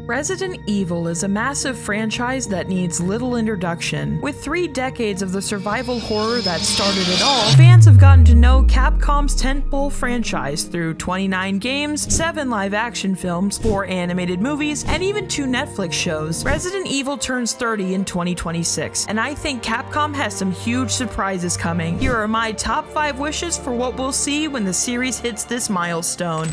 Resident Evil is a massive franchise that needs little introduction. With 3 decades of the survival horror that started it all, fans have gotten to know Capcom's tentpole franchise through 29 games, 7 live-action films, 4 animated movies, and even 2 Netflix shows. Resident Evil turns 30 in 2026, and I think Capcom has some huge surprises coming. Here are my top 5 wishes for what we'll see when the series hits this milestone.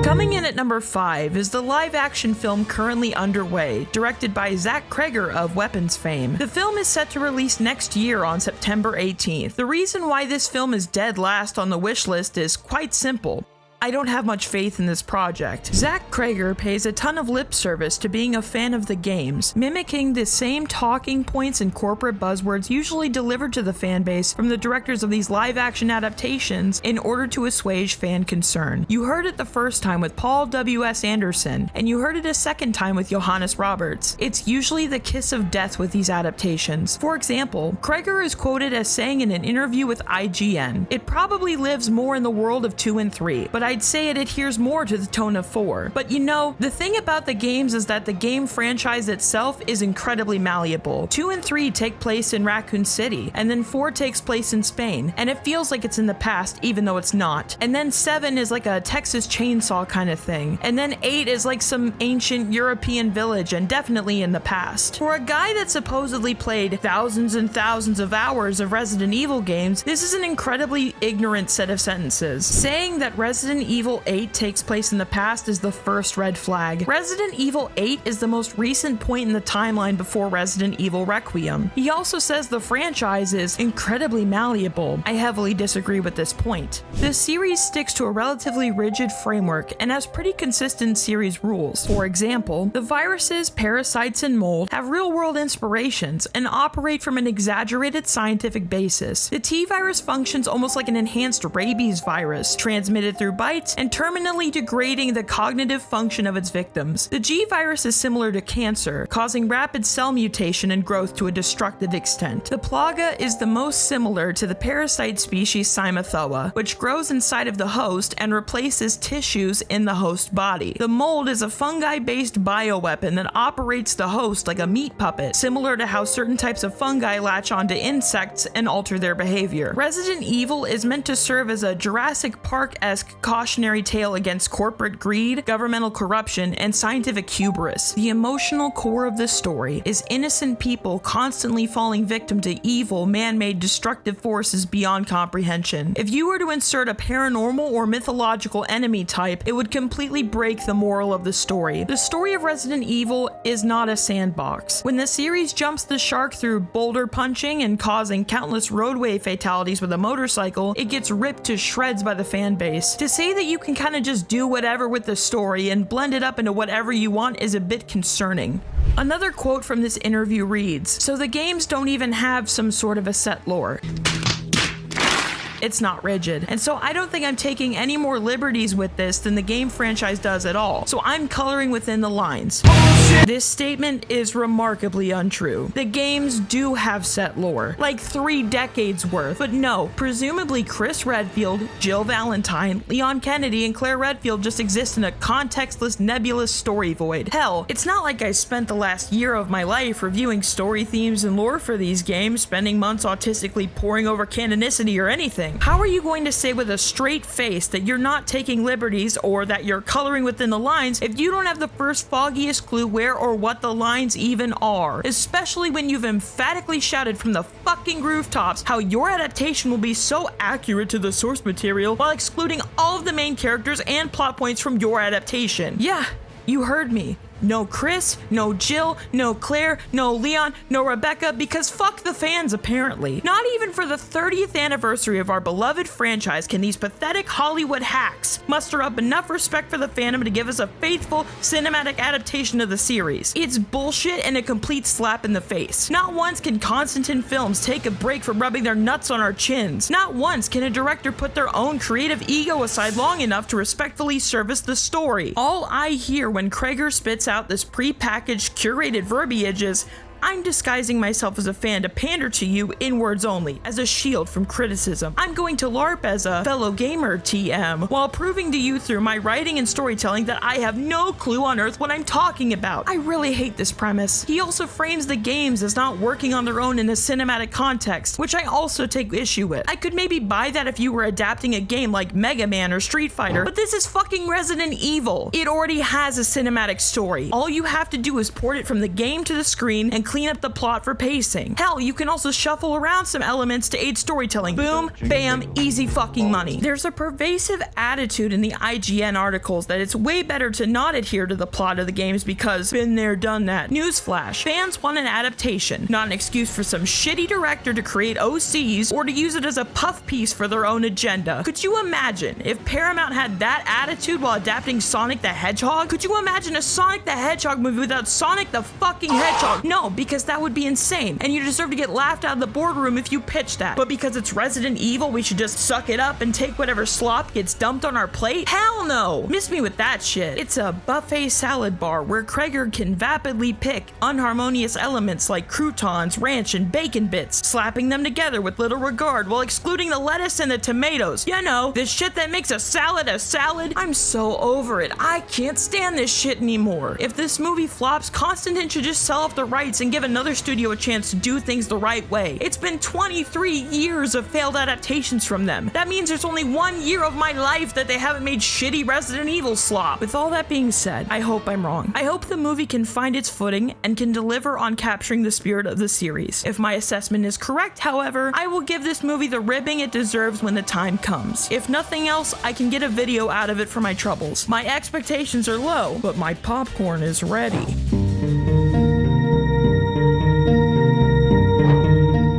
Coming in at number 5 is the live-action film currently underway, directed by Zach Cregger of Weapons fame. The film is set to release next year on September 18th. The reason why this film is dead last on the wish list is quite simple. I don't have much faith in this project. Zach Cregger pays a ton of lip service to being a fan of the games, mimicking the same talking points and corporate buzzwords usually delivered to the fanbase from the directors of these live-action adaptations in order to assuage fan concern. You heard it the first time with Paul W.S. Anderson, and you heard it a second time with Johannes Roberts. It's usually the kiss of death with these adaptations. For example, Cregger is quoted as saying in an interview with IGN, "It probably lives more in the world of 2 and 3, but I'd say it adheres more to the tone of 4. But you know, the thing about the games is that the game franchise itself is incredibly malleable. 2 and 3 take place in Raccoon City, and then 4 takes place in Spain, and it feels like it's in the past even though it's not. And then 7 is like a Texas Chainsaw kind of thing, and then 8 is like some ancient European village and definitely in the past. For a guy that supposedly played thousands and thousands of hours of Resident Evil games, this is an incredibly ignorant set of sentences. Saying that Resident Evil 8 takes place in the past is the first red flag. Resident Evil 8 is the most recent point in the timeline before Resident Evil Requiem. He also says the franchise is incredibly malleable. I heavily disagree with this point. The series sticks to a relatively rigid framework and has pretty consistent series rules. For example, the viruses, parasites, and mold have real-world inspirations and operate from an exaggerated scientific basis. The T-virus functions almost like an enhanced rabies virus, transmitted through bites and terminally degrading the cognitive function of its victims. The G virus is similar to cancer, causing rapid cell mutation and growth to a destructive extent. The Plaga is the most similar to the parasite species Cymathoa, which grows inside of the host and replaces tissues in the host body. The mold is a fungi-based bioweapon that operates the host like a meat puppet, similar to how certain types of fungi latch onto insects and alter their behavior. Resident Evil is meant to serve as a Jurassic Park-esque cautionary tale against corporate greed, governmental corruption, and scientific hubris. The emotional core of the story is innocent people constantly falling victim to evil, man-made destructive forces beyond comprehension. If you were to insert a paranormal or mythological enemy type, it would completely break the moral of the story. The story of Resident Evil is not a sandbox. When the series jumps the shark through boulder punching and causing countless roadway fatalities with a motorcycle, it gets ripped to shreds by the fanbase. To say that you can kind of just do whatever with the story and blend it up into whatever you want is a bit concerning. Another quote from this interview reads, "So the games don't even have some sort of a set lore. It's not rigid. And so I don't think I'm taking any more liberties with this than the game franchise does at all. So I'm coloring within the lines." This statement is remarkably untrue. The games do have set lore, like 3 decades worth. But no, presumably Chris Redfield, Jill Valentine, Leon Kennedy, and Claire Redfield just exist in a contextless, nebulous story void. Hell, it's not like I spent the last year of my life reviewing story themes and lore for these games, spending months autistically poring over canonicity or anything. How are you going to say with a straight face that you're not taking liberties or that you're coloring within the lines if you don't have the first foggiest clue where or what the lines even are? Especially when you've emphatically shouted from the fucking rooftops how your adaptation will be so accurate to the source material while excluding all of the main characters and plot points from your adaptation. Yeah, you heard me. No Chris, no Jill, no Claire, no Leon, no Rebecca, because fuck the fans apparently. Not even for the 30th anniversary of our beloved franchise can these pathetic Hollywood hacks muster up enough respect for the fandom to give us a faithful cinematic adaptation of the series. It's bullshit and a complete slap in the face. Not once can Constantine Films take a break from rubbing their nuts on our chins. Not once can a director put their own creative ego aside long enough to respectfully service the story. All I hear when Cregger spits out this pre-packaged, curated verbiage is, I'm disguising myself as a fan to pander to you in words only, as a shield from criticism. I'm going to LARP as a fellow gamer TM, while proving to you through my writing and storytelling that I have no clue on earth what I'm talking about. I really hate this premise. He also frames the games as not working on their own in a cinematic context, which I also take issue with. I could maybe buy that if you were adapting a game like Mega Man or Street Fighter, but this is fucking Resident Evil. It already has a cinematic story. All you have to do is port it from the game to the screen and clean up the plot for pacing. Hell, you can also shuffle around some elements to aid storytelling. Boom, bam, easy fucking money. There's a pervasive attitude in the IGN articles that it's way better to not adhere to the plot of the games because been there, done that. Newsflash, fans want an adaptation, not an excuse for some shitty director to create OCs or to use it as a puff piece for their own agenda. Could you imagine if Paramount had that attitude while adapting Sonic the Hedgehog? Could you imagine a Sonic the Hedgehog movie without Sonic the fucking Hedgehog? No, because that would be insane, and you deserve to get laughed out of the boardroom if you pitch that. But because it's Resident Evil, we should just suck it up and take whatever slop gets dumped on our plate? Hell no! Miss me with that shit. It's a buffet salad bar where Cregger can vapidly pick unharmonious elements like croutons, ranch, and bacon bits, slapping them together with little regard while excluding the lettuce and the tomatoes. You know, the shit that makes a salad a salad. I'm so over it. I can't stand this shit anymore. If this movie flops, Constantine should just sell off the rights and give another studio a chance to do things the right way. It's been 23 years of failed adaptations from them. That means there's only 1 year of my life that they haven't made shitty Resident Evil slop. With all that being said, I hope I'm wrong. I hope the movie can find its footing and can deliver on capturing the spirit of the series. If my assessment is correct, however, I will give this movie the ribbing it deserves when the time comes. If nothing else, I can get a video out of it for my troubles. My expectations are low, but my popcorn is ready.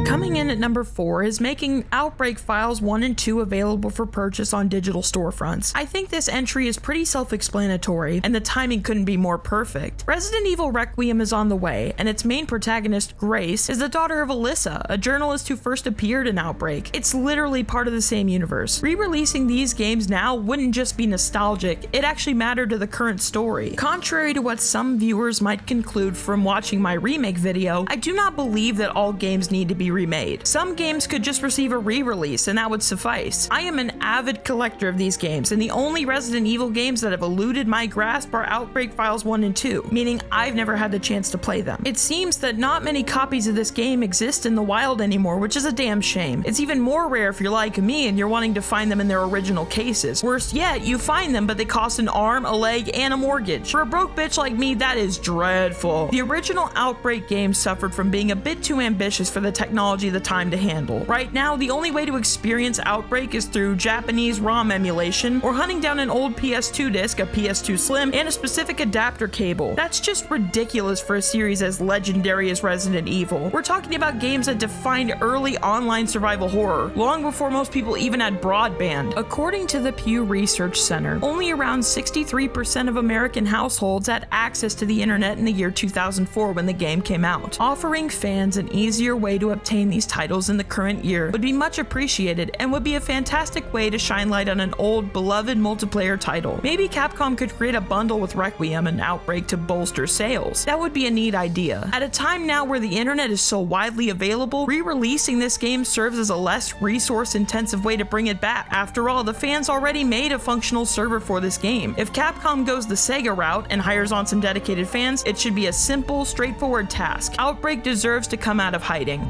Coming in at number 4 is making Outbreak Files 1 and 2 available for purchase on digital storefronts. I think this entry is pretty self-explanatory, and the timing couldn't be more perfect. Resident Evil Requiem is on the way, and its main protagonist, Grace, is the daughter of Alyssa, a journalist who first appeared in Outbreak. It's literally part of the same universe. Re-releasing these games now wouldn't just be nostalgic, it actually mattered to the current story. Contrary to what some viewers might conclude from watching my remake video, I do not believe that all games need to be remade. Some games could just receive a re-release and that would suffice. I am an avid collector of these games, and the only Resident Evil games that have eluded my grasp are Outbreak Files 1 and 2, meaning I've never had the chance to play them. It seems that not many copies of this game exist in the wild anymore, which is a damn shame. It's even more rare if you're like me and you're wanting to find them in their original cases. Worse yet, you find them but they cost an arm, a leg, and a mortgage. For a broke bitch like me, that is dreadful. The original Outbreak games suffered from being a bit too ambitious for the technology of the time to handle. Right now, the only way to experience Outbreak is through Japanese ROM emulation or hunting down an old PS2 disc, a PS2 Slim, and a specific adapter cable. That's just ridiculous for a series as legendary as Resident Evil. We're talking about games that defined early online survival horror, long before most people even had broadband. According to the Pew Research Center, only around 63% of American households had access to the internet in the year 2004 when the game came out. Offering fans an easier way to obtain these titles in the current year would be much appreciated and would be a fantastic way to shine light on an old, beloved multiplayer title. Maybe Capcom could create a bundle with Requiem and Outbreak to bolster sales. That would be a neat idea. At a time now where the internet is so widely available, re-releasing this game serves as a less resource-intensive way to bring it back. After all, the fans already made a functional server for this game. If Capcom goes the Sega route and hires on some dedicated fans, it should be a simple, straightforward task. Outbreak deserves to come out of hiding.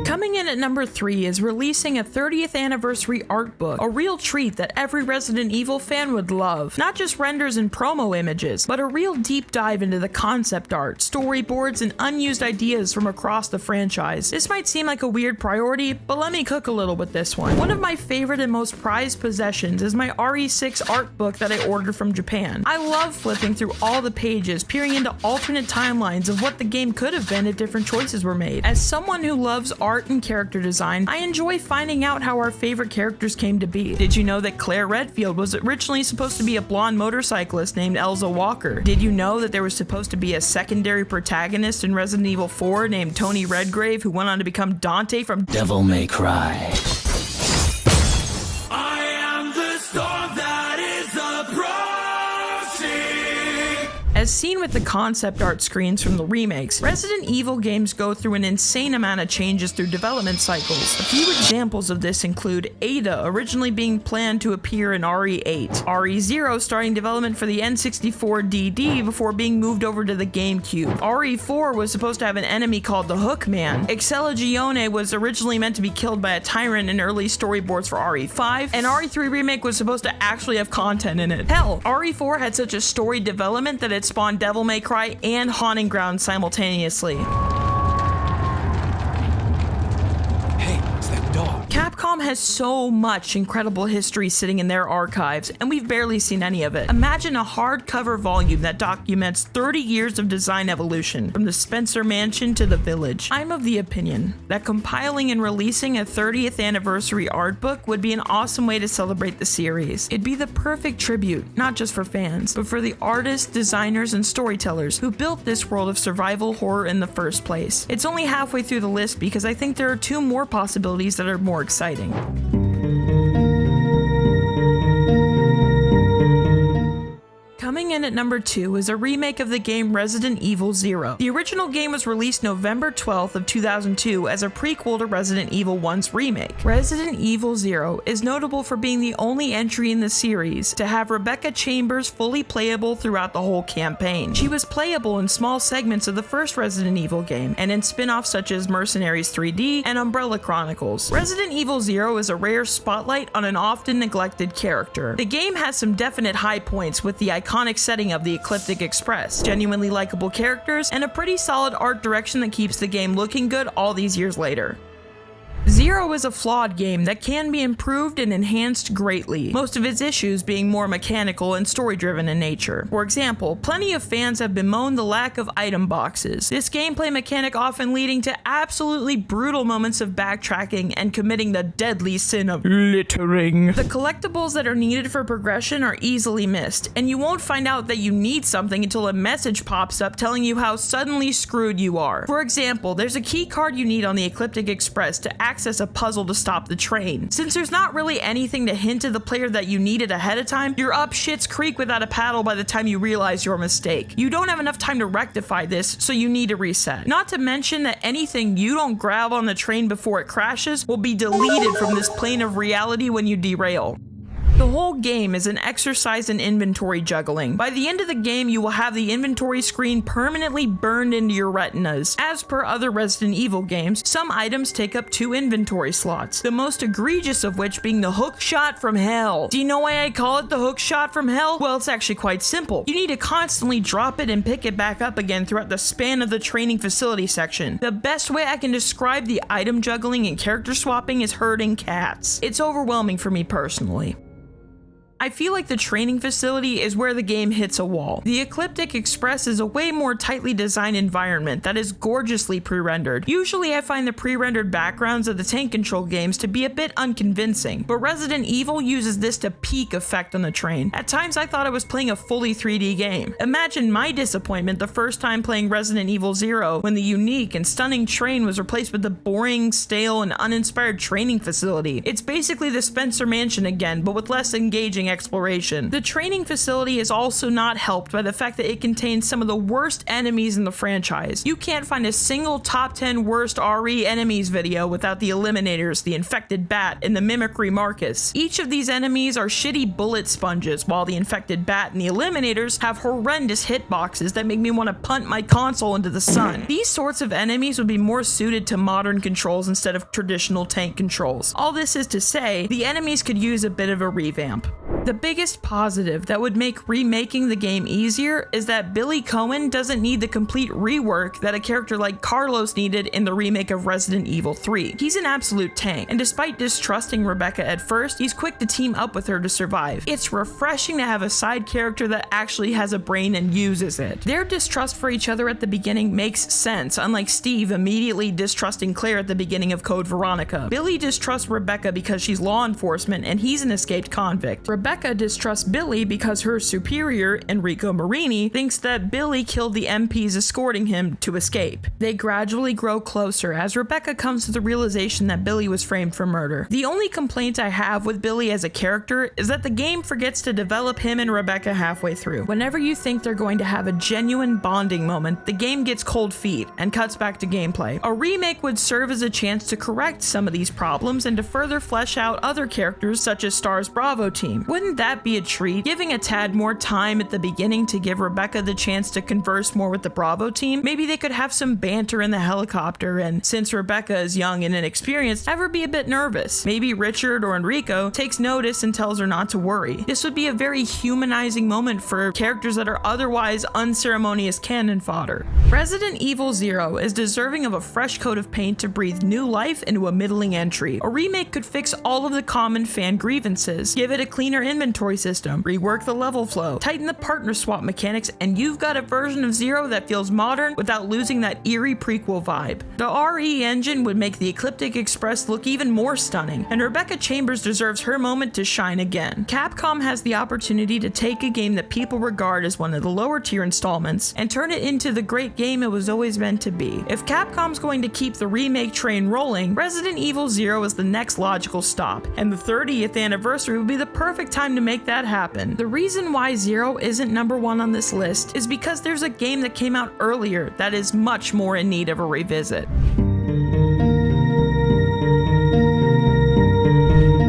Coming in at number 3 is releasing a 30th anniversary art book, a real treat that every Resident Evil fan would love. Not just renders and promo images, but a real deep dive into the concept art, storyboards, and unused ideas from across the franchise. This might seem like a weird priority, but let me cook a little with this one. One of my favorite and most prized possessions is my RE6 art book that I ordered from Japan. I love flipping through all the pages, peering into alternate timelines of what the game could have been if different choices were made. As someone who loves art and character design, I enjoy finding out how our favorite characters came to be. Did you know that Claire Redfield was originally supposed to be a blonde motorcyclist named Elza Walker? Did you know that there was supposed to be a secondary protagonist in Resident Evil 4 named Tony Redgrave who went on to become Dante from Devil May Cry? As seen with the concept art screens from the remakes, Resident Evil games go through an insane amount of changes through development cycles. A few examples of this include Ada originally being planned to appear in RE8, RE Zero starting development for the N64 DD before being moved over to the GameCube. RE4 was supposed to have an enemy called the Hookman. Excellagione was originally meant to be killed by a tyrant in early storyboards for RE5, and RE3 Remake was supposed to actually have content in it. Hell, RE4 had such a storied development that it spawned Devil May Cry and Haunting Ground simultaneously. Capcom has so much incredible history sitting in their archives, and we've barely seen any of it. Imagine a hardcover volume that documents 30 years of design evolution, from the Spencer Mansion to the Village. I'm of the opinion that compiling and releasing a 30th anniversary art book would be an awesome way to celebrate the series. It'd be the perfect tribute, not just for fans, but for the artists, designers, and storytellers who built this world of survival horror in the first place. It's only halfway through the list because I think there are 2 more possibilities that are more exciting. Coming in at number 2 is a remake of the game Resident Evil Zero. The original game was released November 12th of 2002 as a prequel to Resident Evil 1's remake. Resident Evil Zero is notable for being the only entry in the series to have Rebecca Chambers fully playable throughout the whole campaign. She was playable in small segments of the first Resident Evil game and in spin-offs such as Mercenaries 3D and Umbrella Chronicles. Resident Evil Zero is a rare spotlight on an often neglected character. The game has some definite high points with the iconic setting of the Ecliptic Express, genuinely likable characters, and a pretty solid art direction that keeps the game looking good all these years later. Zero is a flawed game that can be improved and enhanced greatly, most of its issues being more mechanical and story-driven in nature. For example, plenty of fans have bemoaned the lack of item boxes, this gameplay mechanic often leading to absolutely brutal moments of backtracking and committing the deadly sin of littering. The collectibles that are needed for progression are easily missed, and you won't find out that you need something until a message pops up telling you how suddenly screwed you are. For example, there's a key card you need on the Ecliptic Express to access a puzzle to stop the train. Since there's not really anything to hint to the player that you needed ahead of time, you're up shit's creek without a paddle by the time you realize your mistake. You don't have enough time to rectify this, so you need to reset. Not to mention that anything you don't grab on the train before it crashes will be deleted from this plane of reality when you derail. The whole game is an exercise in inventory juggling. By the end of the game, you will have the inventory screen permanently burned into your retinas. As per other Resident Evil games, some items take up 2 inventory slots, the most egregious of which being the hook shot from hell. Do you know why I call it the hook shot from hell? Well, it's actually quite simple. You need to constantly drop it and pick it back up again throughout the span of the training facility section. The best way I can describe the item juggling and character swapping is herding cats. It's overwhelming for me personally. I feel like the training facility is where the game hits a wall. The Ecliptic Express is a way more tightly designed environment that is gorgeously pre-rendered. Usually I find the pre-rendered backgrounds of the tank control games to be a bit unconvincing, but Resident Evil uses this to peak effect on the train. At times I thought I was playing a fully 3D game. Imagine my disappointment the first time playing Resident Evil Zero when the unique and stunning train was replaced with the boring, stale, and uninspired training facility. It's basically the Spencer Mansion again, but with less engaging exploration. The training facility is also not helped by the fact that it contains some of the worst enemies in the franchise. You can't find a single top 10 worst RE enemies video without the Eliminators, the Infected Bat, and the Mimicry Marcus. Each of these enemies are shitty bullet sponges, while the Infected Bat and the Eliminators have horrendous hitboxes that make me want to punt my console into the sun. These sorts of enemies would be more suited to modern controls instead of traditional tank controls. All this is to say, the enemies could use a bit of a revamp. The biggest positive that would make remaking the game easier is that Billy Cohen doesn't need the complete rework that a character like Carlos needed in the remake of Resident Evil 3. He's an absolute tank, and despite distrusting Rebecca at first, he's quick to team up with her to survive. It's refreshing to have a side character that actually has a brain and uses it. Their distrust for each other at the beginning makes sense, unlike Steve immediately distrusting Claire at the beginning of Code Veronica. Billy distrusts Rebecca because she's law enforcement and he's an escaped convict. Rebecca Rebecca distrusts Billy because her superior, Enrico Marini, thinks that Billy killed the MPs escorting him to escape. They gradually grow closer as Rebecca comes to the realization that Billy was framed for murder. The only complaint I have with Billy as a character is that the game forgets to develop him and Rebecca halfway through. Whenever you think they're going to have a genuine bonding moment, the game gets cold feet and cuts back to gameplay. A remake would serve as a chance to correct some of these problems and to further flesh out other characters such as Star's Bravo team. Wouldn't that be a treat? Giving a tad more time at the beginning to give Rebecca the chance to converse more with the Bravo team? Maybe they could have some banter in the helicopter, and since Rebecca is young and inexperienced, have her be a bit nervous. Maybe Richard or Enrico takes notice and tells her not to worry. This would be a very humanizing moment for characters that are otherwise unceremonious cannon fodder. Resident Evil Zero is deserving of a fresh coat of paint to breathe new life into a middling entry. A remake could fix all of the common fan grievances, give it a cleaner inventory system, rework the level flow, tighten the partner swap mechanics, and you've got a version of Zero that feels modern without losing that eerie prequel vibe. The RE engine would make the Ecliptic Express look even more stunning, and Rebecca Chambers deserves her moment to shine again. Capcom has the opportunity to take a game that people regard as one of the lower tier installments and turn it into the great game it was always meant to be. If Capcom's going to keep the remake train rolling, Resident Evil Zero is the next logical stop, and the 30th anniversary would be the perfect time to make that happen. The reason why Zero isn't number one on this list is because there's a game that came out earlier that is much more in need of a revisit.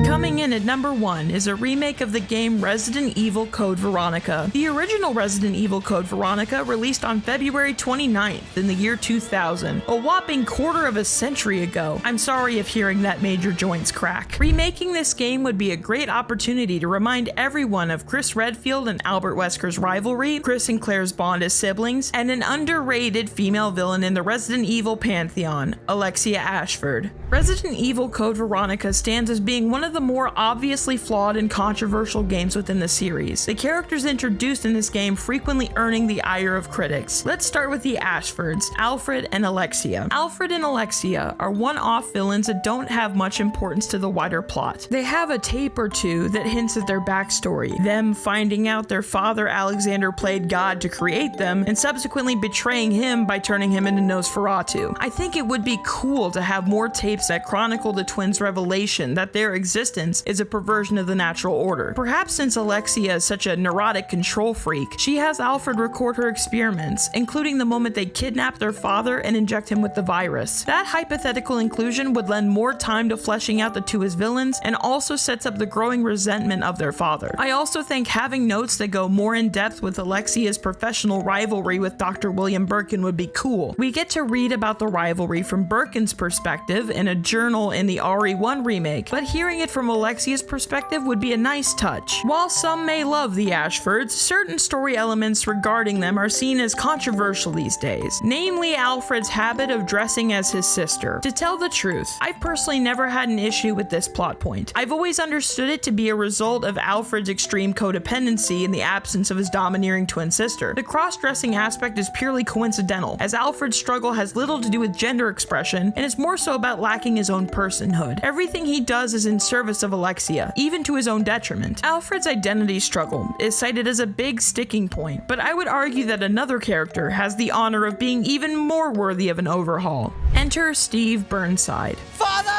Coming in at number 1 is a remake of the game Resident Evil Code Veronica. The original Resident Evil Code Veronica released on February 29th in the year 2000, a whopping quarter of a century ago. I'm sorry if hearing that made your joints crack. Remaking this game would be a great opportunity to remind everyone of Chris Redfield and Albert Wesker's rivalry, Chris and Claire's bond as siblings, and an underrated female villain in the Resident Evil pantheon, Alexia Ashford. Resident Evil Code Veronica stands as being one of the more obviously flawed and controversial games within the series. The characters introduced in this game frequently earning the ire of critics. Let's start with the Ashfords, Alfred and Alexia. Alfred and Alexia are one-off villains that don't have much importance to the wider plot. They have a tape or two that hints at their backstory, them finding out their father Alexander played God to create them, and subsequently betraying him by turning him into Nosferatu. I think it would be cool to have more tapes that chronicle the twins' revelation that their existence is a perversion of the natural order. Perhaps since Alexia is such a neurotic control freak, she has Alfred record her experiments, including the moment they kidnap their father and inject him with the virus. That hypothetical inclusion would lend more time to fleshing out the two as villains and also sets up the growing resentment of their father. I also think having notes that go more in depth with Alexia's professional rivalry with Dr. William Birkin would be cool. We get to read about the rivalry from Birkin's perspective in a journal in the RE1 remake, but hearing it from Alexia's perspective would be a nice touch. While some may love the Ashfords, certain story elements regarding them are seen as controversial these days, namely Alfred's habit of dressing as his sister. To tell the truth, I've personally never had an issue with this plot point. I've always understood it to be a result of Alfred's extreme codependency in the absence of his domineering twin sister. The cross-dressing aspect is purely coincidental, as Alfred's struggle has little to do with gender expression and is more so about lacking his own personhood. Everything he does is in service of Alexia, even to his own detriment. Alfred's identity struggle is cited as a big sticking point, but I would argue that another character has the honor of being even more worthy of an overhaul. Enter Steve Burnside. Father!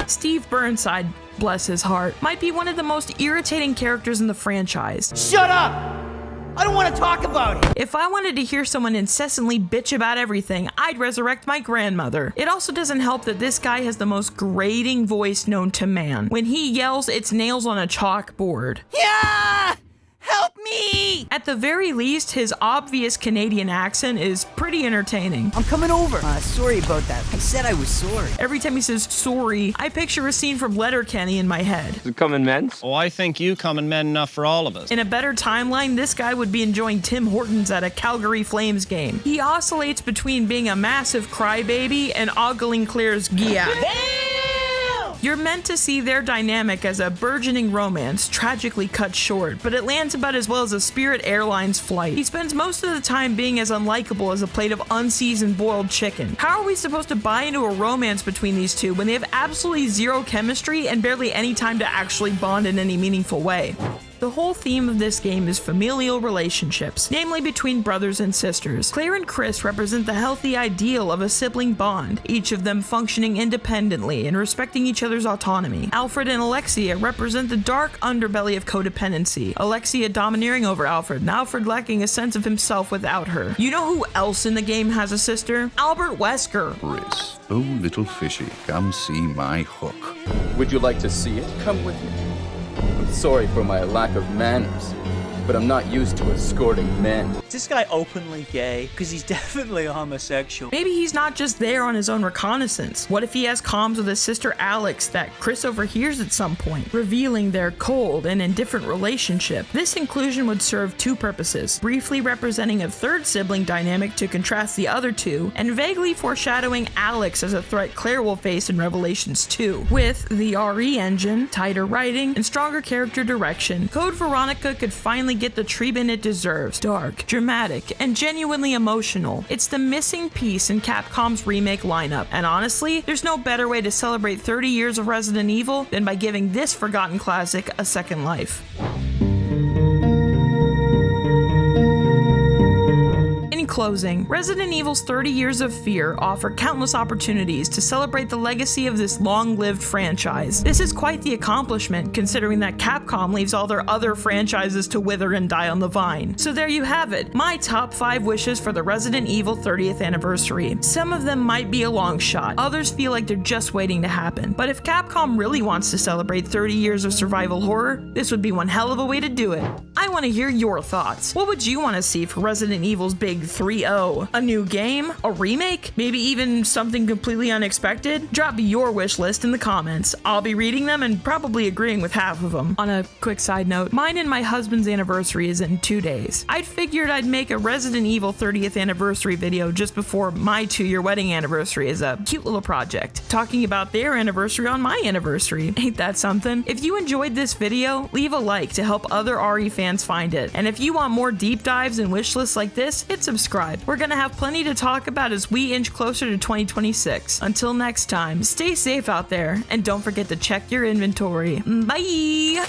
Steve Burnside, bless his heart, might be one of the most irritating characters in the franchise. Shut up! I don't want to talk about it! If I wanted to hear someone incessantly bitch about everything, I'd resurrect my grandmother. It also doesn't help that this guy has the most grating voice known to man. When he yells, it's nails on a chalkboard. Yeah! Help me! At the very least, his obvious Canadian accent is pretty entertaining. I'm coming over. Sorry about that. I said I was sorry. Every time he says sorry, I picture a scene from Letterkenny in my head. Is it come in men's? Oh, I think you come in men enough for all of us. In a better timeline, this guy would be enjoying Tim Hortons at a Calgary Flames game. He oscillates between being a massive crybaby and ogling Claire's Gia. You're meant to see their dynamic as a burgeoning romance, tragically cut short, but it lands about as well as a Spirit Airlines flight. He spends most of the time being as unlikable as a plate of unseasoned boiled chicken. How are we supposed to buy into a romance between these two when they have absolutely zero chemistry and barely any time to actually bond in any meaningful way? The whole theme of this game is familial relationships, namely between brothers and sisters. Claire and Chris represent the healthy ideal of a sibling bond, each of them functioning independently and respecting each other's autonomy. Alfred and Alexia represent the dark underbelly of codependency, Alexia domineering over Alfred and Alfred lacking a sense of himself without her. You know who else in the game has a sister? Albert Wesker. Chris, oh little fishy, come see my hook. Would you like to see it? Come with me. I'm sorry for my lack of manners, but I'm not used to escorting men. Is this guy openly gay? Because he's definitely homosexual. Maybe he's not just there on his own reconnaissance. What if he has comms with his sister Alex that Chris overhears at some point, revealing their cold and indifferent relationship? This inclusion would serve two purposes: briefly representing a third sibling dynamic to contrast the other two, and vaguely foreshadowing Alex as a threat Claire will face in Revelations 2. With the RE engine, tighter writing, and stronger character direction, Code Veronica could finally get the treatment it deserves. Dark, dramatic, and genuinely emotional. It's the missing piece in Capcom's remake lineup, and honestly, there's no better way to celebrate 30 years of Resident Evil than by giving this forgotten classic a second life. In closing, Resident Evil's 30 Years of Fear offer countless opportunities to celebrate the legacy of this long-lived franchise. This is quite the accomplishment, considering that Capcom leaves all their other franchises to wither and die on the vine. So there you have it, my top 5 wishes for the Resident Evil 30th anniversary. Some of them might be a long shot, others feel like they're just waiting to happen. But if Capcom really wants to celebrate 30 years of survival horror, this would be one hell of a way to do it. I want to hear your thoughts. What would you want to see for Resident Evil's big 3-0? A new game? A remake? Maybe even something completely unexpected? Drop your wish list in the comments. I'll be reading them and probably agreeing with half of them. On a quick side note, mine and my husband's anniversary is in 2 days. I'd figured I'd make a Resident Evil 30th anniversary video just before my 2-year wedding anniversary as a cute little project, talking about their anniversary on my anniversary. Ain't that something? If you enjoyed this video, leave a like to help other RE fans find it. And if you want more deep dives and wish lists like this, hit subscribe. We're gonna have plenty to talk about as we inch closer to 2026. Until next time, stay safe out there, and don't forget to check your inventory. Bye!